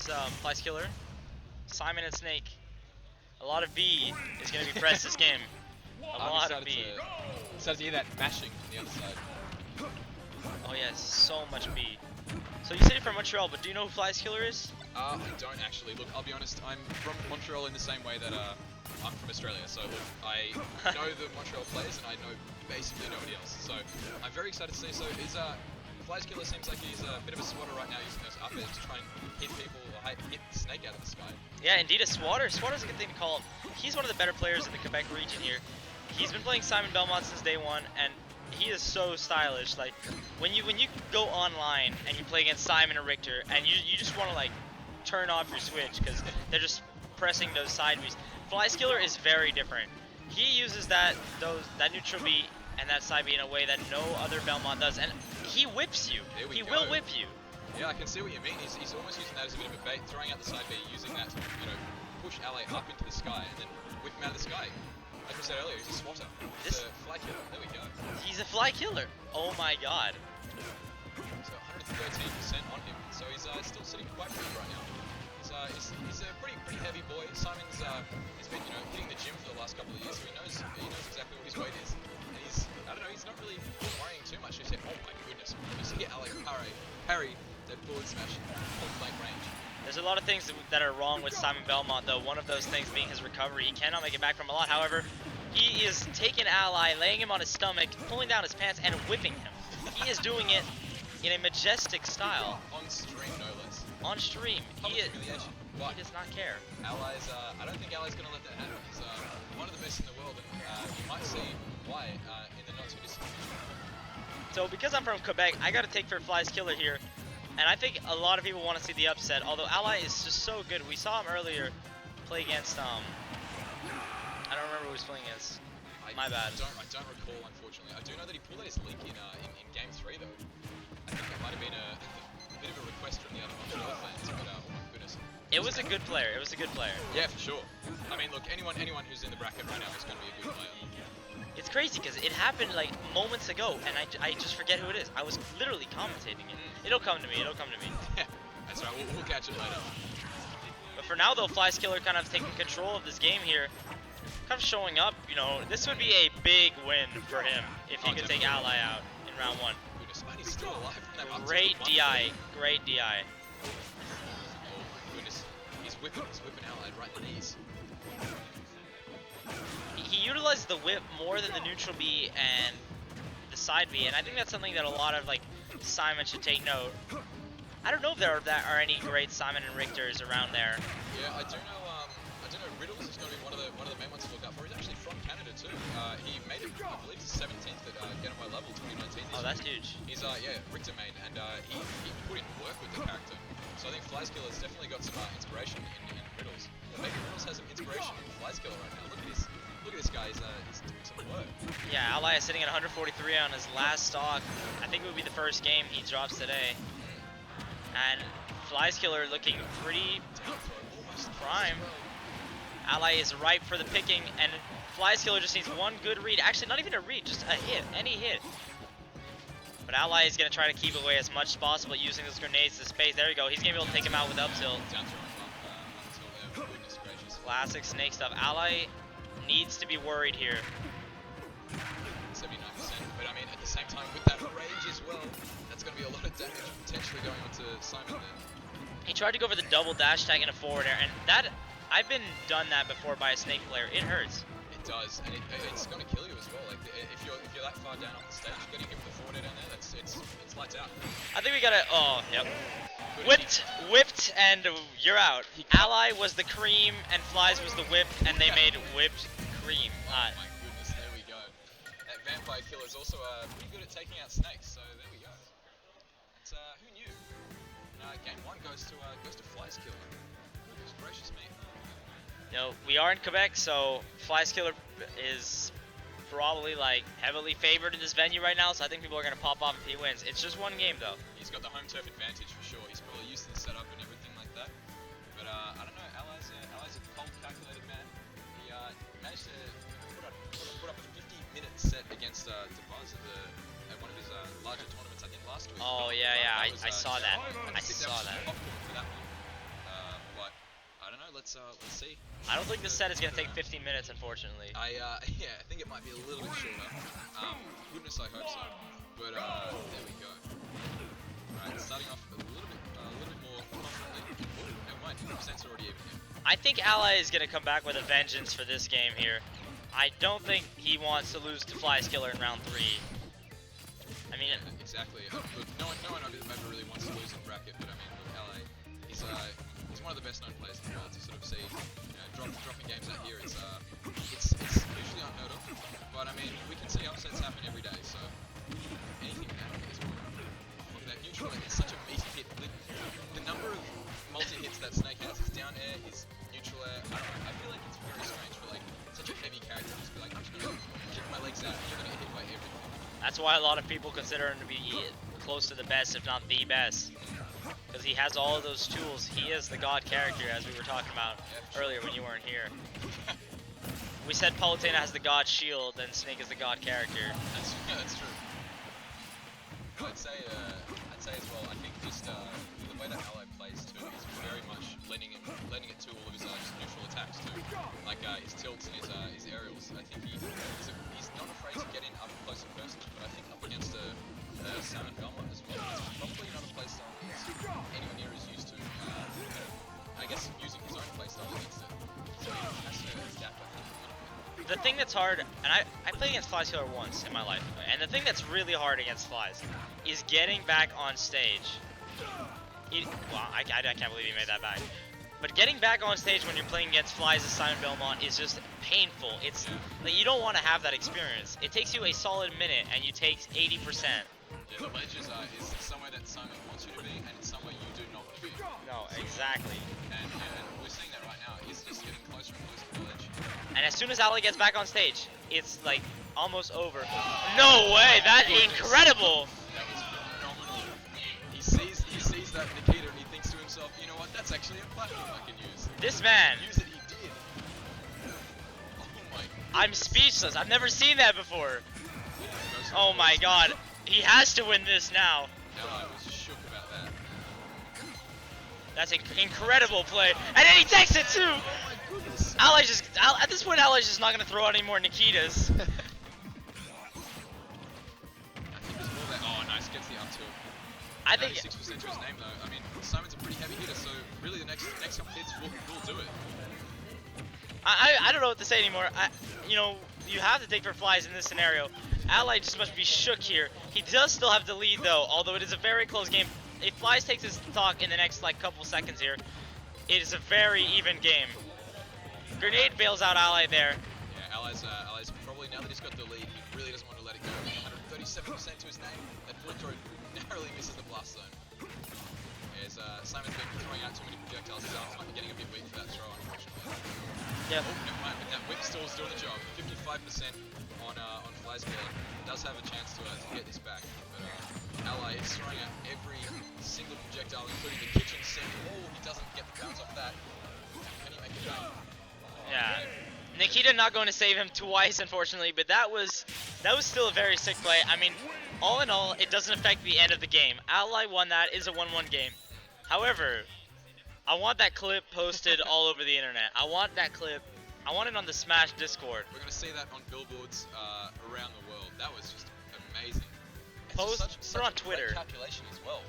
versus Flieskiller. Simon and Snake. A lot of B is going to be pressed this game. A lot of B. Excited to hear that mashing on the other side. Oh yeah, so much B. So you said you're from Montreal, but do you know who Flieskiller is? I don't actually. Look, I'll be honest, I'm from Montreal in the same way that I'm from Australia. So look, I know the Montreal players and I know basically nobody else. So I'm very excited to see. So is Flieskiller seems like he's a bit of a swatter right now, using those up airs to try and hit people, or hit Snake out of the sky. Yeah, indeed, a swatter. Swatter's a good thing to call him. He's one of the better players in the Quebec region here. He's been playing Simon Belmont since day one, and he is so stylish. Like when you go online and you play against Simon or Richter, and you just want to like turn off your switch because they're just pressing those side Bs. Flieskiller is very different. He uses that neutral B and that side B in a way that no other Belmont does, and he whips you. He will whip you. Yeah, I can see what you mean. He's almost using that as a bit of a bait, throwing out the side B, using that to, push ally up into the sky and then whip him out of the sky. Like I said earlier, he's a swatter. He's a fly killer. There we go. He's a fly killer. Oh my god. So 113% on him. So he's still sitting quite good right now. He's a pretty heavy boy. Simon's he's been hitting the gym for the last couple of years, so he knows exactly what his weight is. And he's not really worrying too much. He said, oh my goodness, you see Alex parry that forward smash point blank range. There's a lot of things that are wrong with Simon Belmont, though. One of those things being his recovery. He cannot make it back from a lot. However, he is taking ally, laying him on his stomach, pulling down his pants, and whipping him. He is doing it in a majestic style. On stream, no less. On stream. He does not care. Ally's, I don't think Ally's going to let that happen. He's one of the best in the world, and you might see why in the not too distant future. So because I'm from Quebec, I got to take for Flieskiller here. And I think a lot of people want to see the upset, although Ally is just so good. We saw him earlier play against, I don't remember who he was playing against. My bad. I don't recall, unfortunately. I do know that he pulled out his link in Game 3, though. I think that might have been a bit of a request from the other Montreal fans, but oh my goodness. It was a good player. It was a good player. Yeah, for sure. I mean, look, anyone who's in the bracket right now is going to be a good player. It's crazy because it happened like moments ago, and I just forget who it is. I was literally commentating it. It'll come to me. It'll come to me. Yeah, that's right. We'll catch it later. But for now, though, Flieskiller kind of taking control of this game here, kind of showing up. This would be a big win for him if he could take Ally out in round 1. Goodness, man, he's still alive from that Great DI. Great DI. Oh my goodness, he's whipping Ally right in the knees. He utilizes the whip more than the neutral B and the side B, and I think that's something that a lot of Simon should take note. I don't know if there are any great Simon and Richters around there. Yeah, I do know. Riddles is going to be one of the main ones to look out for. He's actually from Canada too. He made it, I believe, to 17th at Get On My Level 2019. Oh, that's huge. He's Richter main, and he put in work with the character. So I think Flieskiller's definitely got some inspiration in Riddles. Or maybe Riddles has some inspiration in Flieskiller right now. Look at this guy. He's doing some work. Yeah, Ally is sitting at 143 on his last stock. I think it would be the first game he drops today. And Flieskiller looking pretty prime. Ally is ripe for the picking, and Flieskiller just needs one good read. Actually, not even a read, just a hit, any hit. But Ally is going to try to keep away as much as possible using those grenades to space. There you go. He's going to be able to take him out with up tilt. Classic Snake stuff. Ally needs to be worried here. 79%, but I mean, at the same time, with that range as well, that's going to be a lot of damage potentially going on to Simon there. He tried to go for the double dash tag in a forward air, and that, I've been done that before by a Snake player. It hurts. It does, and it's going to kill you as well. Like if you're that far down off the stage, getting hit with the forward air down there, it's lights out. I think we gotta. Oh, yep. Whipped, and you're out. Ally was the cream, and Flies was the whip, and they made whipped cream. Oh my goodness, there we go. That vampire killer is also pretty good at taking out snakes, so there we go. It's, who knew? Game 1 goes to Flieskiller. Goodness gracious me. We are in Quebec, so Flieskiller is probably heavily favored in this venue right now, so I think people are going to pop off if he wins. It's just one game though. He's got the home turf advantage for sure. He's probably used to the setup and everything like that. But I don't know, Ally's a cold, calculated man. He managed to put up a 50-minute set against DeBuzz at one of his larger tournaments, I think last week. Oh yeah, I saw that. I saw that. let's see. I don't think this set is gonna take 15 minutes, unfortunately. Yeah, I think it might be a little bit shorter. Goodness, I hope so. But there we go. Alright, starting off a little bit more confidently. Oh, never mind. Percent's already even here. I think Ally is gonna come back with a vengeance for this game here. I don't think he wants to lose to Flieskiller in round 3. I mean, yeah, exactly. Look, no one ever really wants to lose in bracket, but I mean, look, Ally, he's one of the best known players in the world. To sort of see, dropping games out here, it's usually unheard of. But I mean, we can see upsets happen every day, so anything can happen at this point. Look at that neutral, it's such a meaty hit. The number of multi-hits that Snake has, his down air, his neutral air, I feel like it's very strange for like such a heavy character to just be like, I'm just gonna kick my legs out and you're gonna get hit by everything. that's why a lot of people consider him to be close to the best, if not the best. Because he has all of those tools. He is the god character, as we were talking about earlier when you weren't here. We said Palutena has the god shield, and Snake is the god character. That's true. I'd say as well, I think just the way that Ally plays too is very much lending it to all of his just neutral attacks too. Like his tilts and his aerials. I think he's not afraid to get in up close and personal, but I think up against a Salmon Belmont as well, it's probably not a playstyle he's anywhere near as used to. I guess using his own playstyle against it. So he has to adapt, I think, a little bit. The thing that's hard, and I played against Flieskiller once in my life, and the thing that's really hard against Flies is getting back on stage. I can't believe he made that back. But getting back on stage when you're playing against Flies as Simon Belmont is just painful. It's like, you don't want to have that experience. It takes you a solid minute, and you take 80%. Yeah, the ledge is somewhere that Simon wants you to be, and it's somewhere you do not want to be. No, exactly. And we're seeing that right now. He's just getting closer and closer to the ledge. And as soon as Ally gets back on stage, it's like almost over. No way! That's incredible! That was phenomenal. He sees that Nikita and he thinks to himself, you know what? That's actually a platform I can use. This man. Use it. He did. Oh my. I'm speechless. I've never seen that before. Oh my god. He has to win this now. I was shook about that. That's an incredible play. And then he takes it too! Oh my goodness. At this point, Ally's just not going to throw out any more Nikitas. I think there's more there. Oh, nice. Gets the up tilt. I think 96% to his name though. I mean, Simon's a pretty heavy hitter, so really the next couple hits will do it. I don't know what to say anymore. You have to take for Flies in this scenario. Ally just must be shook here. He does still have the lead though, although it is a very close game. If Flies takes his stock in the next couple seconds here, it is a very even game. Grenade bails out Ally there. Yeah, Ally's probably, now that he's got the lead, he really doesn't want to let it go. 137% to his name. That full throw narrowly misses the blast zone. As Simon's been throwing out too many projectiles, his arms might be getting a bit weak for that throw, unfortunately. Yeah. Oh, never mind, but that whip still is doing the job. 55% on Flieskiller. Does have a chance to get this back. But Ally is throwing out every single projectile, including the kitchen sink. Oh, he doesn't get the bounce off that. Can he make it back? Yeah. Nikita not going to save him twice, unfortunately, but that was still a very sick play. I mean, all in all, it doesn't affect the end of the game. Ally won that. Is a 1-1 game. However, I want that clip posted all over the internet. I want that clip. I want it on the Smash Discord. We're going to see that on billboards around the world. That was just amazing. Post it on Twitter. Calculation as well.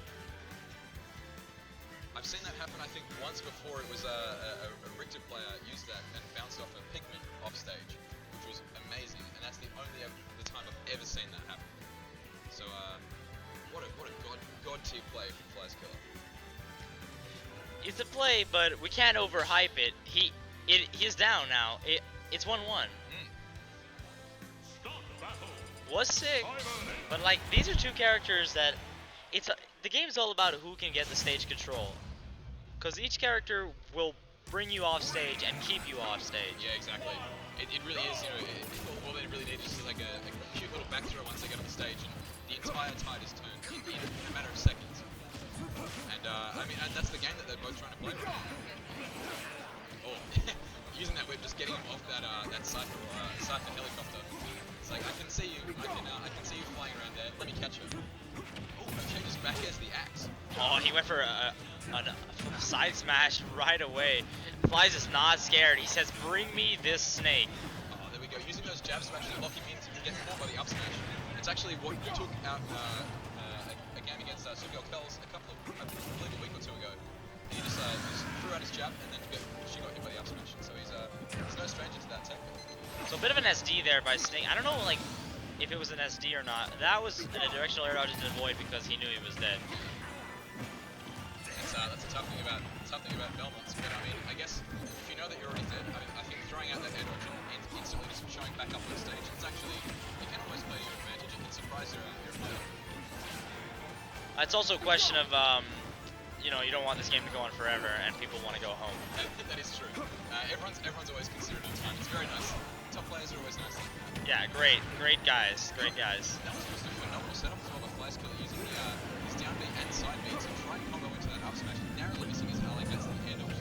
I've seen that happen, I think, once before. It was a Richter player used that and bounced off a pigment off stage, which was amazing. And that's the only time I've ever seen that happen. So, what a god tier play from Flieskiller. It's a play, but we can't overhype it. He's down now. It's 1-1. Was sick, but like these are two characters that the game's all about who can get the stage control, because each character will bring you off stage and keep you off stage. Yeah, exactly. It really is. All they really need is just like a cute little back throw once they get on the stage, and the entire tide is turned in a matter of seconds. And I mean, that's the game that they're both trying to play right now. Oh, using that whip, just getting him off that Cypher helicopter. It's like, I can see you. I can see you flying around there. Let me catch you. Oh, okay, just back as the axe. Oh, he went for a side smash right away. Flies is not scared. He says, "Bring me this snake." Oh, there we go. Using those jab smashes to lock him in so he can get caught by the up smash. It's actually what took out a game against Sugyo Kells a week or two ago. He just threw out his jab and then she got hit by the up smash. So he's no stranger to that tech. So a bit of an SD there by Snake. I don't know, like, if it was an SD or not. That was a directional air dodge to avoid because he knew he was dead. That's a tough thing about Belmonts, but I mean, I guess if you know that you're already dead, I think throwing out that air dodge and instantly just showing back up on the stage, it's actually, it can always play to your advantage. It can surprise your opponent. It's also a question of, you know, you don't want this game to go on forever and people want to go home. That is true. Everyone's always considered on time. It's very nice. Top players are always nice. Yeah, great guys. That was just a phenomenal setup as well by Flieskiller, using his down B and side B to try and combo into that up smash, narrowly missing his ally gets the air dodge.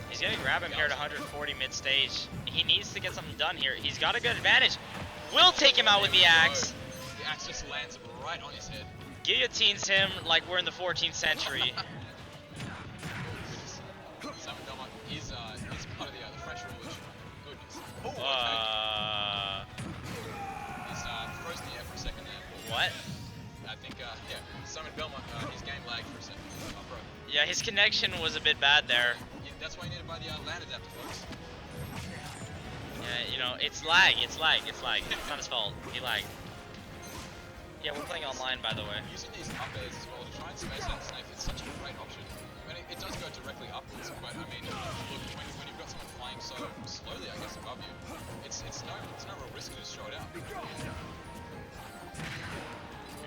He's gonna grab him here at 140 mid-stage. He needs to get something done here. He's got a good advantage. Will take him out with the axe. The axe just lands right on his head. Guillotines him like we're in the 14th century. Simon Belmont is part of the French Revolution. Goodness. Oh, he's frozen the air for a second there. What? I think, yeah, Simon Belmont, his game lagged for a second. Oh, bro. Yeah, his connection was a bit bad there. Yeah, that's why you need to buy the land adapter, folks. Yeah, you know, it's lag. It's not his fault. He lagged. Yeah, we're playing online, by the way. Using these up airs as well to try and space out Snake, it's such a great option. I mean, it does go directly upwards, but I mean, look, when you've got someone flying so slowly, I guess, above you, it's no real risk to just throw it out.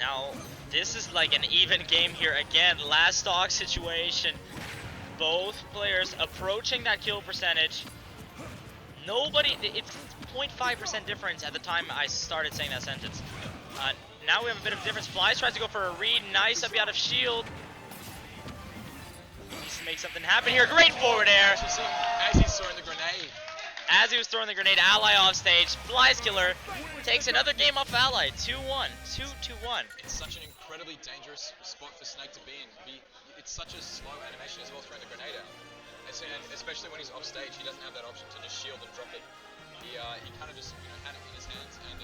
Now, this is like an even game here again. Last stock situation. Both players approaching that kill percentage. Nobody, it's 0.5% difference at the time I started saying that sentence. Now we have a bit of difference. Flies tries to go for a read. Nice up out of shield. Needs to make something happen here. Great forward air. As he's throwing the grenade. As he was throwing the grenade, Ally off stage. Flieskiller takes another game off Ally. 2-1. 2-1. It's such an incredibly dangerous spot for Snake to be in. It's such a slow animation as well, throwing the grenade out. And especially when he's off stage, he doesn't have that option to just shield and drop it. He kind of just had it in his hands, and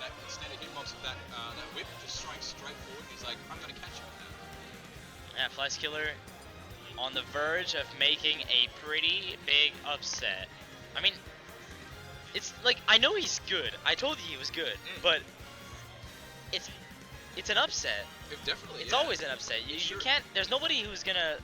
that extended hitbox of that whip just strikes straight forward. He's like, I'm gonna catch you with that. Yeah, Flieskiller on the verge of making a pretty big upset. I mean, it's like, I know he's good. I told you he was good, but it's an upset. Definitely. It's always an upset. You can't. There's nobody who's gonna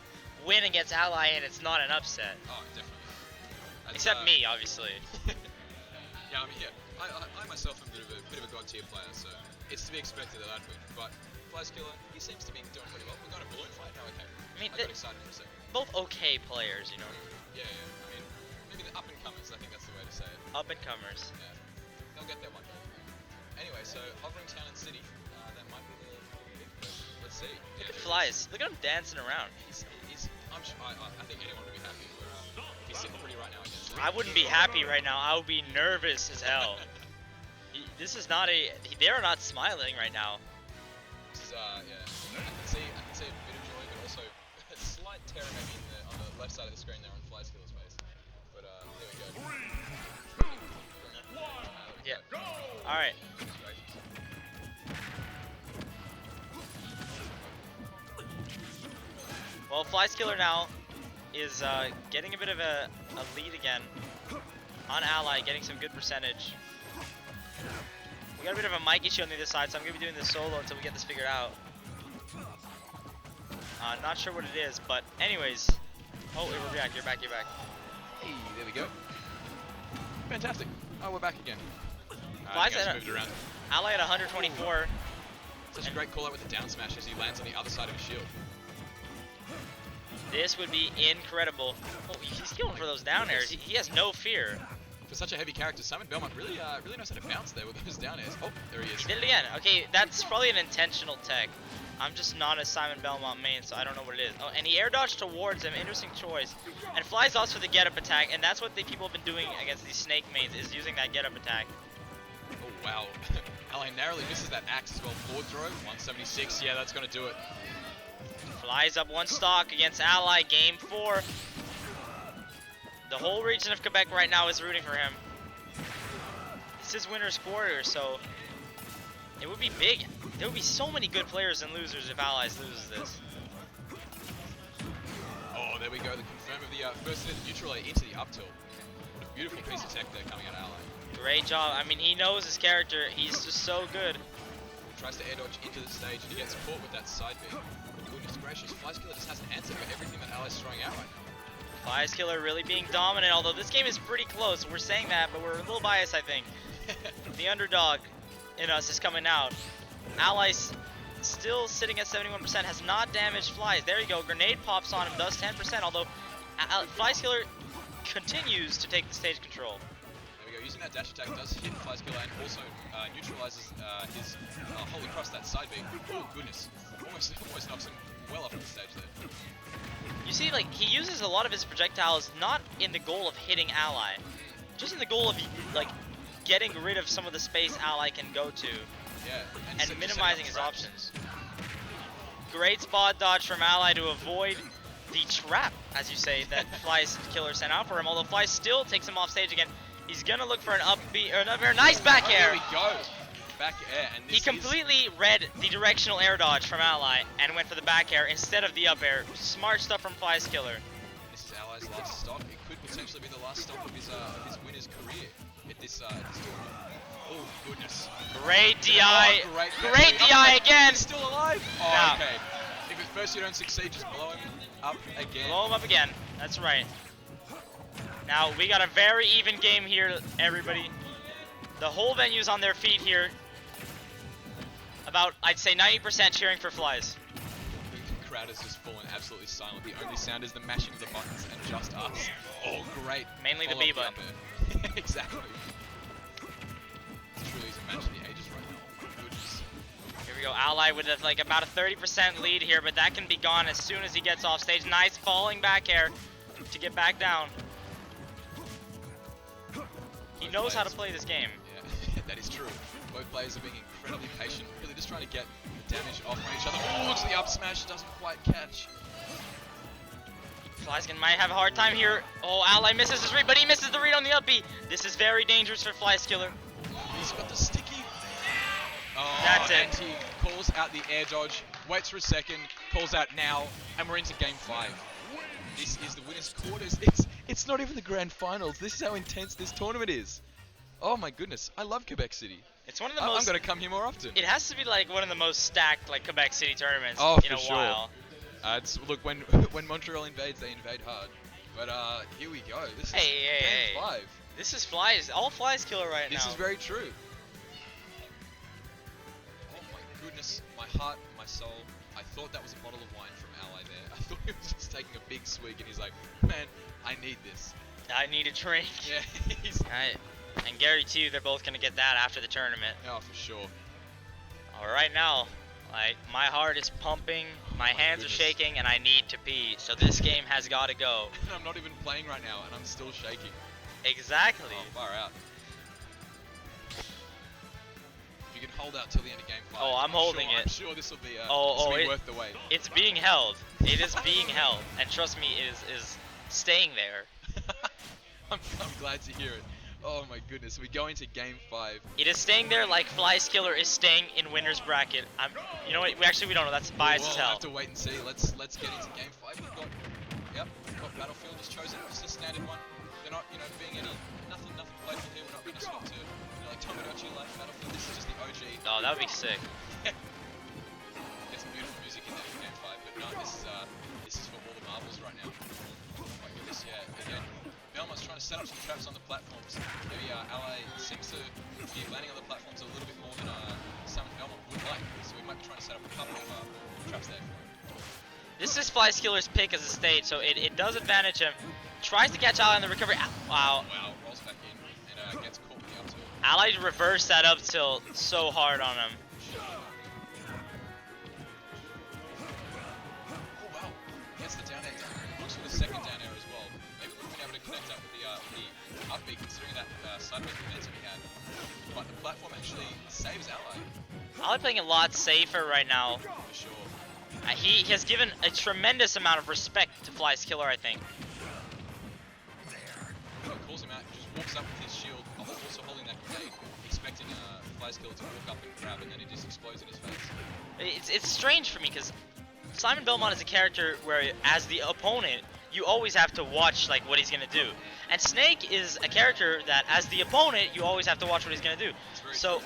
win against Ally and it's not an upset. Oh, definitely. Except me, obviously. Yeah, I mean, yeah. I myself am a bit of a god tier player, so it's to be expected that I'd win. But Flieskiller, he seems to be doing pretty well. We got a balloon fight now, okay. I mean, I got excited for a second. Both okay players, you know. Yeah. I mean, maybe the up and comers. I think that's the way to say it. Up and comers. Yeah, they'll get there one day. Anyway, so hovering town and city, that might be the big push. Let's see. Look at Flies. Look at him dancing around. I think anyone would be happy where he's sitting pretty right now against I wouldn't be happy right now. I would be nervous as hell. This is not a. They are not smiling right now. This is yeah. I can see a bit of joy, but also a slight terror maybe on the left side of the screen there on Flieskiller's face. But there we go. Yeah. All right. Well, Flieskiller now is getting a bit of a lead again on Ally, getting some good percentage. We got a bit of a mic issue on the other side, so I'm going to be doing this solo until we get this figured out. Not sure what it is, but anyways. Oh, we're back, you're back. Hey, there we go. Fantastic. Oh, we're back again. Flies guys moved around. Ally at 124. Such a great call out with the down smash as he lands on the other side of his shield. This would be incredible. Oh, he's going for those down airs. He has no fear. For such a heavy character, Simon Belmont really knows how to bounce there with those down airs. Oh, there he is. He did it again. Okay, that's probably an intentional tech. I'm just not a Simon Belmont main, so I don't know what it is. Oh, and he air dodged towards him. Interesting choice. And Flies also for the get up attack, and that's what the people have been doing against these snake mains, is using that get up attack. Oh, wow. Ally narrowly misses that axe as well. Forward throw, 176. Yeah, that's going to do it. Flies up one stock against Ally, game 4. The whole region of Quebec right now is rooting for him. This is winner's quarter, so it would be big. There would be so many good players and losers if Allies loses this. Oh, there we go. The confirm of the first hit of the neutral A into the up tilt. What a beautiful piece of tech there coming out of Ally. Great job. I mean, he knows his character. He's just so good. Tries to air dodge into the stage and he gets caught with that side B. Goodness gracious, Flieskiller just has an answer for everything that Ally's throwing out right now. Flieskiller really being dominant, although this game is pretty close. We're saying that, but we're a little biased, I think. The underdog in us is coming out. Ally's still sitting at 71%, has not damaged Flies. There you go, grenade pops on him, does 10%, although Flieskiller continues to take the stage control. There we go, using that dash attack does hit Flieskiller and also neutralizes his holy cross, that side B. Oh goodness, almost knocks him well off the stage there. You see, like, he uses a lot of his projectiles not in the goal of hitting Ally, just in the goal of, like, getting rid of some of the space Ally can go to. Yeah, and minimizing his options. Great spot dodge from Ally to avoid the trap, as you say, that Flieskiller sent out for him. Although Fly still takes him off stage again. He's gonna look for an up B or another nice back air. There we go. Back air, and he completely read the directional air dodge from Ally and went for the back air instead of the up air. Smart stuff from Flieskiller. This is Ally's last stop. It could potentially be the last stop of his winner's career at this tournament. Oh goodness. Great DI. Oh, great DI again. He's still alive. Oh, now, okay. If at first you don't succeed, just blow him up again. Blow him up again. That's right. Now we got a very even game here, everybody. The whole venue's on their feet here. About, I'd say 90% cheering for Flies. The crowd has just fallen absolutely silent. The only sound is the mashing of the buttons and just us. Oh, great. Mainly the B button. Exactly. This truly is a match of the ages right now. Oh my goodness. Here we go. Ally with like about a 30% lead here, but that can be gone as soon as he gets off stage. Nice falling back air to get back down. He knows how to play this game. Yeah, that is true. Both players are being incredibly patient, really just trying to get damage off on each other. Oh, it's the up smash, doesn't quite catch. Flieskin might have a hard time here. Oh, Ally misses his read, but he misses the read on the up B. This is very dangerous for Flieskiller. He's got the sticky. Oh, that's it. And he calls out the air dodge, waits for a second, calls out now, and we're into game 5. This is the winner's quarters. It's not even the grand finals. This is how intense this tournament is. Oh my goodness, I love Quebec City. It's one of the most. I'm gonna come here more often. It has to be like one of the most stacked like Quebec City tournaments in a while. Look, when Montreal invades, they invade hard. But here we go. This is game 5. This is Flies, all Flieskiller right now. This is very true. Oh my goodness, my heart, my soul. I thought that was a bottle of wine from Ally there. I thought he was just taking a big swig, and he's like, man, I need this. I need a drink. Yeah, And Gary too, they're both gonna get that after the tournament. Oh, for sure. All right now, like my heart is pumping, my hands are shaking, and I need to pee. So this game has got to go. I'm not even playing right now, and I'm still shaking. Exactly. Oh, far out. If you can hold out till the end of game 5. Oh, I'm holding it. I'm sure this will be worth the wait. It's being held. It is being held, and trust me, it is staying there. I'm glad to hear it. Oh my goodness, we go into game 5. It is staying there like Flieskiller is staying in winner's bracket. You know what? We don't know. That's biased as hell. We'll have to wait and see. Let's get into game 5. We've got Battlefield is chosen. It's a standard one. They're not, being nothing playful here. We're not going to swap to, like Tomodachi like Battlefield. This is just the OG. Oh, that would be sick. Get some beautiful music in there for game 5, but no, this is for all the marbles right now. Oh my goodness, yeah. Again, Belmont's trying to set up some traps on the platforms. Maybe Ally seems to be landing on the platforms a little bit more than some Belmont would like, so we might be trying to set up a couple of traps there. This is Flieskiller's pick as a stage, so it does advantage him. Tries to catch Ally in the recovery. Wow. Wow, rolls back in and gets caught with the up tilt. Ally reversed that up tilt so hard on him. Oh wow, gets the down air down. Looks for the second down air as well. Maybe we wouldn't be able to connect up with the up B considering that sideways momentum he had. But the platform actually saves Ally. Ally playing a lot safer right now. For sure. He has given a tremendous amount of respect to Flieskiller, I think. Calls him out, just walks up with his shield, also holding that grenade, expecting Flieskiller to walk up and grab, and then it just explodes in his face. It's strange for me because Simon Belmont is a character where, as the opponent, you always have to watch like what he's gonna do, and Snake is a character that, as the opponent, you always have to watch what he's gonna do. So,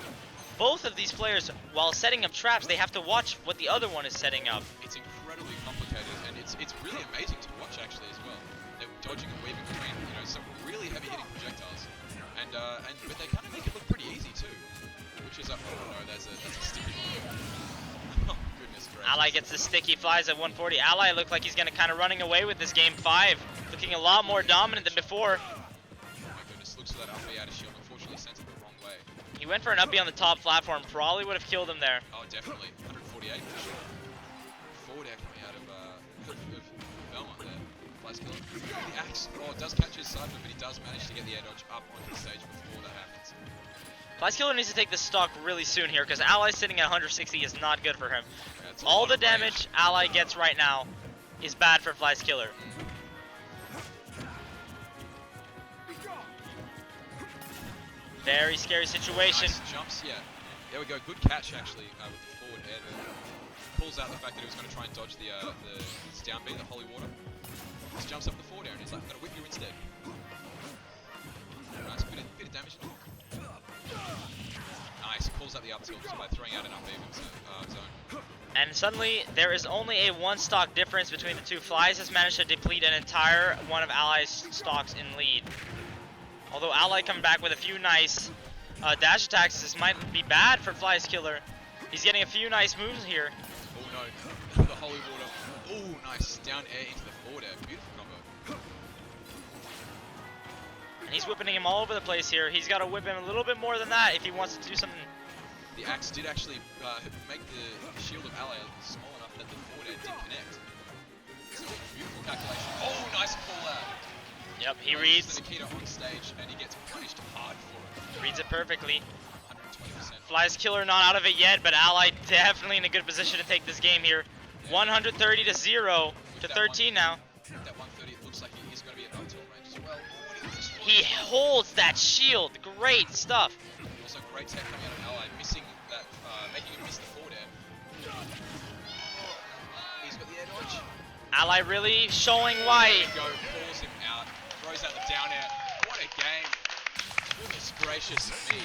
both of these players, while setting up traps, they have to watch what the other one is setting up. It's incredibly complicated, and it's really amazing to watch actually as well. They're dodging and weaving between some really heavy hitting projectiles, but they kind of make it look pretty easy too, which is oh no, that's a sticky one. Oh goodness gracious. Ally gets the sticky flies at 140. Ally looked like he's gonna kind of running away with this game 5, looking a lot more dominant than before. Oh my goodness, looks for that up B out of shield. Unfortunately, sent it the wrong way. He went for an up B on the top platform, probably would have killed him there. Oh, definitely. 148 for sure. Forward air coming out of Belmont there. Flieskiller. The axe, it does catch his side, but he does manage to get the air dodge up onto the stage before that happens. Flieskiller needs to take the stock really soon here because Ally sitting at 160 is not good for him. Yeah, all the damage Ally gets right now is bad for Flieskiller. Very scary situation. Nice jumps, yeah. There we go. Good catch actually with the forward air there. Pulls out the fact that he was going to try and dodge the down B, the holy water. Just jumps up the forward air and he's like, I'm going to whip you instead. Nice, bit of damage. Nice, pulls out the up tilt by throwing out an up even zone. And suddenly, there is only a 1 stock difference between the two. Flies has managed to deplete an entire one of Ally's stocks in lead. Although Ally coming back with a few nice dash attacks, this might be bad for Flieskiller. He's getting a few nice moves here. Oh no, the holy water. Oh, nice, down air into the forward air. Beautiful combo. And he's whipping him all over the place here. He's got to whip him a little bit more than that if he wants to do something. The axe did actually make the shield of Ally small enough that the forward air did connect. So beautiful calculation. Oh, nice pull out. Yep, he reads. The Nikita on stage and he gets punished hard for it. Reads it perfectly. 120%. Flieskiller not out of it yet, but Ally definitely in a good position to take this game here. 130 to 0 to 13 now. That 130, it looks like he is going to be at up tilt range as well. He holds that shield. Great stuff. Also, great tech coming out of Ally, missing that, making him miss the forward air. He's got the air dodge. Ally really showing why. There we go, pulls him out, throws out the down air. What a game. Goodness gracious me.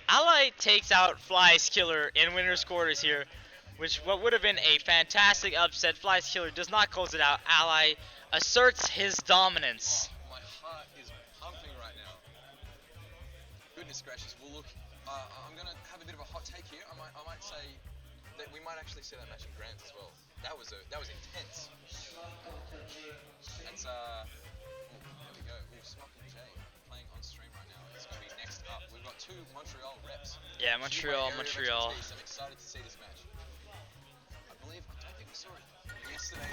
Ally takes out Flieskiller in winner's quarters here, which what would have been a fantastic upset. Flieskiller does not close it out. Ally asserts his dominance. My heart is pumping right now. Goodness gracious. Well, look, I'm gonna have a bit of a hot take here. I might say that we might actually see that match in grands as well. That was intense. That's there we go. Smoking J playing on stream right now. It's gonna be next up. We've got 2 Montreal reps. Yeah, Montreal. I'm excited to see this match. I don't think we saw it yesterday.